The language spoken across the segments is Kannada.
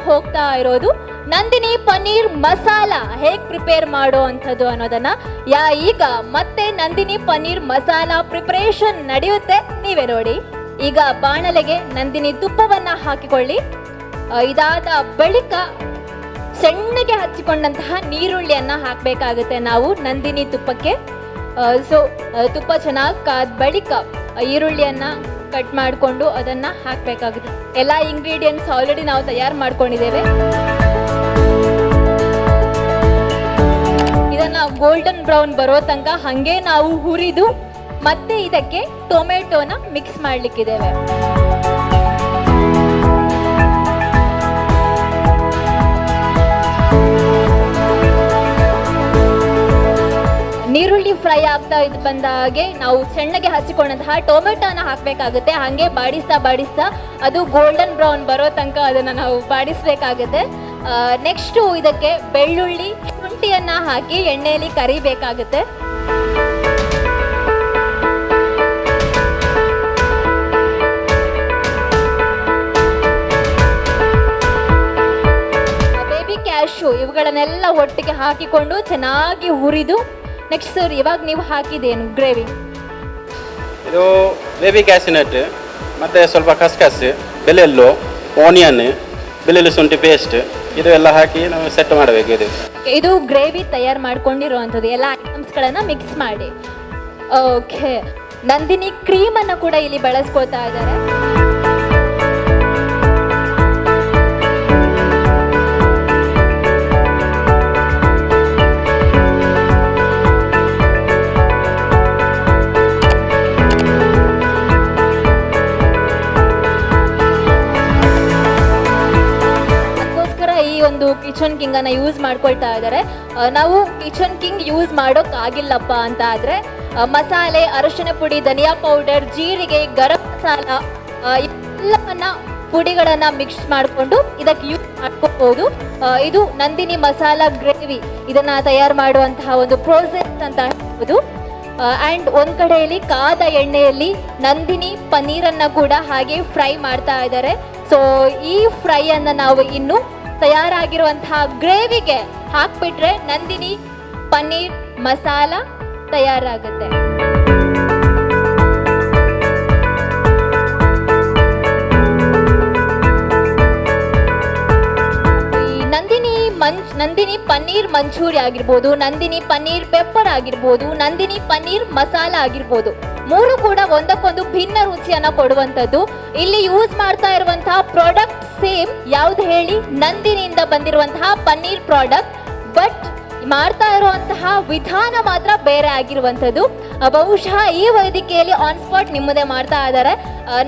ಹೋಗ್ತಾ ಇರೋದು ನಂದಿನಿ ಪನ್ನೀರ್ ಮಸಾಲ ಹೇಗೆ ಪ್ರಿಪೇರ್ ಮಾಡೋ ಅಂಥದ್ದು ಅನ್ನೋದನ್ನ ಈಗ ಮತ್ತೆ ನಂದಿನಿ ಪನ್ನೀರ್ ಮಸಾಲ ಪ್ರಿಪರೇಷನ್ ನಡೆಯುತ್ತೆ, ನೀವೇ ನೋಡಿ. ಈಗ ಬಾಣಲೆಗೆ ನಂದಿನಿ ತುಪ್ಪವನ್ನ ಹಾಕಿಕೊಳ್ಳಿ. ಇದಾದ ಬಳಿಕ ಸಣ್ಣಗೆ ಹಚ್ಚಿಕೊಂಡಂತಹ ನೀರುಳ್ಳಿಯನ್ನ ಹಾಕಬೇಕಾಗುತ್ತೆ ನಾವು ನಂದಿನಿ ತುಪ್ಪಕ್ಕೆ. ತುಪ್ಪ ಚೆನ್ನಾಗಿ ಕಾದ ಬಳಿಕ ಈರುಳ್ಳಿಯನ್ನ ಕಟ್ ಮಾಡಿಕೊಂಡು ಅದನ್ನ ಹಾಕಬೇಕಾಗುತ್ತೆ. ಎಲ್ಲ ಇಂಗ್ರೀಡಿಯೆಂಟ್ಸ್ ಆಲ್ರೆಡಿ ನಾವು ತಯಾರು ಮಾಡ್ಕೊಂಡಿದ್ದೇವೆ. ಇದನ್ನ ಗೋಲ್ಡನ್ ಬ್ರೌನ್ ಬರೋ ತನಕ ಹಾಗೆ ನಾವು ಹುರಿದು ಮತ್ತೆ ಇದಕ್ಕೆ ಟೊಮೆಟೊನ ಮಿಕ್ಸ್ ಮಾಡ್ಲಿಕ್ಕಿದ್ದೇವೆ. ನೀರುಳ್ಳಿ ಫ್ರೈ ಆಗ್ತಾ ಬಂದ ಹಾಗೆ ನಾವು ಸಣ್ಣಗೆ ಹಚ್ಚಿಕೊಂಡಂತಹ ಟೊಮೆಟೊನ ಹಾಕಬೇಕಾಗುತ್ತೆ. ಹಾಗೆ ಬಾಡಿಸ್ತಾ ಅದು ಗೋಲ್ಡನ್ ಬ್ರೌನ್ ಬರೋ ತನಕ ಅದನ್ನು ನಾವು ಬಾಡಿಸ್ಬೇಕಾಗುತ್ತೆ. ನೆಕ್ಸ್ಟು ಇದಕ್ಕೆ ಬೆಳ್ಳುಳ್ಳಿ ಶುಂಠಿಯನ್ನ ಹಾಕಿ ಎಣ್ಣೆಯಲ್ಲಿ ಕರಿಬೇಕಾಗುತ್ತೆ. ಬೇಬಿ ಕ್ಯಾಶು ಇವುಗಳನ್ನೆಲ್ಲ ಒಟ್ಟಿಗೆ ಹಾಕಿಕೊಂಡು ಚೆನ್ನಾಗಿ ಹುರಿದು ನೆಕ್ಸ್ಟ್ ಸರ್ ಇವಾಗ ನೀವು ಹಾಕಿದೇನು ಗ್ರೇವಿ? ಇದು ಬೇಬಿ ಕ್ಯಾಶಿನಟ್ ಮತ್ತು ಸ್ವಲ್ಪ ಕಸ್ಕಸ್, ಬೆಳ್ಳುಳ್ಳಿ, ಆನಿಯನ್, ಬೆಳ್ಳುಳ್ಳಿ ಶುಂಠಿ ಪೇಸ್ಟ್ ಇದು ಎಲ್ಲ ಹಾಕಿ ನಾವು ಸೆಟ್ ಮಾಡಬೇಕು. ಇದು ಗ್ರೇವಿ ತಯಾರು ಮಾಡ್ಕೊಂಡಿರುವಂಥದ್ದು. ಎಲ್ಲ ಐಟಮ್ಸ್ಗಳನ್ನು ಮಿಕ್ಸ್ ಮಾಡಿ. ಓಕೆ, ನಂದಿನಿ ಕ್ರೀಮನ್ನು ಕೂಡ ಇಲ್ಲಿ ಬಳಸ್ಕೊಳ್ತಾ ಇದ್ದಾರೆ. ಒಂದು ಕಿಚನ್ ಕಿಂಗ್ ಅನ್ನ ಯೂಸ್ ಮಾಡ್ಕೊಳ್ತಾ ಇದ್ದಾರೆ. ನಾವು ಕಿಚನ್ ಕಿಂಗ್ ಯೂಸ್ ಮಾಡೋಕ್ಕಾಗಿಲ್ಲಪ್ಪ ಅಂತ ಆದ್ರೆ ಮಸಾಲೆ, ಅರಿಶಿನ ಪುಡಿ, ಧನಿಯಾ ಪೌಡರ್, ಜೀರಿಗೆ, ಗರಂ ಮಸಾಲ ಎಲ್ಲವನ್ನ ಪುಡಿಗಳನ್ನ ಮಿಕ್ಸ್ ಮಾಡಿಕೊಂಡು ಇದಕ್ಕೆ ಯೂಸ್ ಮಾಡ್ಕೋಬಹುದು. ಇದು ನಂದಿನಿ ಮಸಾಲ ಗ್ರೇವಿ ಇದನ್ನ ತಯಾರು ಮಾಡುವಂತಹ ಒಂದು ಪ್ರೋಸೆಸ್ ಅಂತ ಹೇಳ್ಬೋದು. ಆ್ಯಂಡ್ ಒಂದು ಕಡೆಯಲ್ಲಿ ಕಾದ ಎಣ್ಣೆಯಲ್ಲಿ ನಂದಿನಿ ಪನ್ನೀರನ್ನು ಕೂಡ ಹಾಗೆ ಫ್ರೈ ಮಾಡ್ತಾ ಇದ್ದಾರೆ. ಸೊ ಈ ಫ್ರೈಯನ್ನು ನಾವು ಇನ್ನು ತಯಾರಾಗಿರುವಂತಹ ಗ್ರೇವಿಗೆ ಹಾಕ್ಬಿಟ್ರೆ ನಂದಿನಿ ಪನ್ನೀರ್ ಮಸಾಲ ತಯಾರಾಗುತ್ತೆ. ನಂದಿನಿ ಪನ್ನೀರ್ ಮಂಚೂರಿ ಆಗಿರ್ಬೋದು, ನಂದಿನಿ ಪನ್ನೀರ್ ಪೆಪ್ಪರ್ ಆಗಿರ್ಬೋದು, ನಂದಿನಿ ಪನ್ನೀರ್ ಮಸಾಲ ಆಗಿರ್ಬೋದು, ಮೂರು ಕೂಡ ಒಂದಕ್ಕೊಂದು ಭಿನ್ನ ರುಚಿಯನ್ನ ಕೊಡುವಂಥದ್ದು. ಇಲ್ಲಿ ಯೂಸ್ ಮಾಡ್ತಾ ಇರುವಂತಹ ಪ್ರಾಡಕ್ಟ್ ಸೇಮ್ ಯಾವ್ದು ಹೇಳಿ, ನಂದಿನಿಯಿಂದ ಬಂದಿರುವಂತಹ ಪನ್ನೀರ್ ಪ್ರಾಡಕ್ಟ್, ಬಟ್ ಮಾಡ್ತಾ ಇರುವಂತಹ ವಿಧಾನ ಮಾತ್ರ ಬೇರೆ ಆಗಿರುವಂಥದ್ದು. ಬಹುಶಃ ಈ ವೇದಿಕೆಯಲ್ಲಿ ಆನ್ ಸ್ಪಾಟ್ ನಿಮ್ಮದೇ ಮಾಡ್ತಾ ಇದ್ದಾರೆ.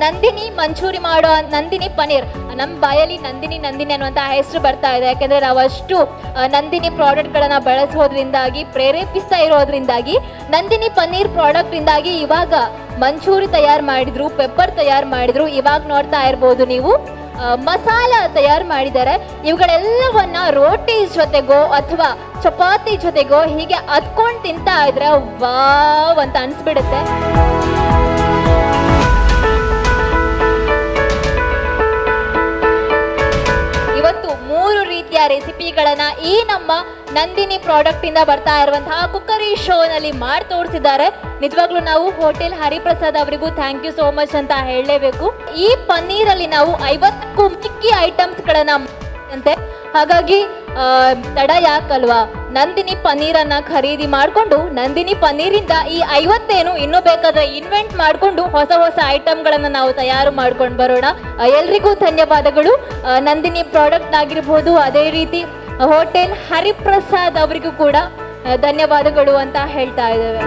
ನಂದಿನಿ ಮಂಚೂರಿ ಮಾಡೋ ನಂದಿನಿ ಪನ್ನೀರ್, ನಮ್ಮ ಬಾಯಲ್ಲಿ ನಂದಿನಿ ಅನ್ನುವಂತಹ ಹೆಸರು ಬರ್ತಾ ಇದೆ. ಯಾಕೆಂದರೆ ನಾವಷ್ಟು ನಂದಿನಿ ಪ್ರಾಡಕ್ಟ್ಗಳನ್ನು ಬಳಸೋದ್ರಿಂದಾಗಿ, ಪ್ರೇರೇಪಿಸ್ತಾ ಇರೋದ್ರಿಂದಾಗಿ, ನಂದಿನಿ ಪನ್ನೀರ್ ಪ್ರಾಡಕ್ಟಿಂದಾಗಿ ಇವಾಗ ಮಂಚೂರಿ ತಯಾರು ಮಾಡಿದ್ರು, ಪೆಪ್ಪರ್ ತಯಾರು ಮಾಡಿದ್ರು, ಇವಾಗ ನೋಡ್ತಾ ಇರ್ಬೋದು ನೀವು ಮಸಾಲ ತಯಾರು ಮಾಡಿದ್ದಾರೆ. ಇವುಗಳೆಲ್ಲವನ್ನ ರೋಟಿ ಜೊತೆಗೋ ಅಥವಾ ಚಪಾತಿ ಜೊತೆಗೋ ಹೀಗೆ ಅದ್ಕೊಂಡು ತಿಂತಾ ಇದ್ರೆ ವಾವ್ ಅಂತ ಅನ್ಸ್ಬಿಡುತ್ತೆ. ಇವತ್ತು 3 ರೀತಿಯ ರೆಸಿಪಿಗಳನ್ನ ಈ ನಮ್ಮ ನಂದಿನಿ ಪ್ರಾಡಕ್ಟ್ ಇಂದ ಬರ್ತಾ ಇರುವಂತಹ ಕುಕ್ಕರಿ ಶೋನಲ್ಲಿ ಮಾಡಿ ತೋರಿಸಿದ್ದಾರೆ. ನಿಜವಾಗ್ಲೂ ನಾವು ಹೋಟೆಲ್ ಹರಿಪ್ರಸಾದ್ ಅವರಿಗೂ ಥ್ಯಾಂಕ್ ಯು ಸೋ ಮಚ್ ಅಂತ ಹೇಳಲೇಬೇಕು. ಈ ಪನ್ನೀರಲ್ಲಿ ನಾವು 50ಕ್ಕೂ ಮಿಕ್ಕಿ ಐಟಮ್ಸ್ ಗಳನ್ನ ಅಂತೆ. ಹಾಗಾಗಿ ತಡ ಯಾಕಲ್ವಾ, ನಂದಿನಿ ಪನ್ನೀರನ್ನ ಖರೀದಿ ಮಾಡಿಕೊಂಡು ನಂದಿನಿ ಪನ್ನೀರಿಂದ ಈ 50 ಇನ್ನೂ ಬೇಕಾದ್ರೆ ಇನ್ವೆಂಟ್ ಮಾಡಿಕೊಂಡು ಹೊಸ ಐಟಮ್ಗಳನ್ನು ನಾವು ತಯಾರು ಮಾಡ್ಕೊಂಡು ಬರೋಣ. ಎಲ್ರಿಗೂ ಧನ್ಯವಾದಗಳು. ನಂದಿನಿ ಪ್ರಾಡಕ್ಟ್ ಆಗಿರ್ಬೋದು, ಅದೇ ರೀತಿ ಹೋಟೆಲ್ ಹರಿಪ್ರಸಾದ್ ಅವರಿಗೂ ಕೂಡ ಧನ್ಯವಾದಗಳು ಅಂತ ಹೇಳ್ತಾ ಇದ್ದೇವೆ.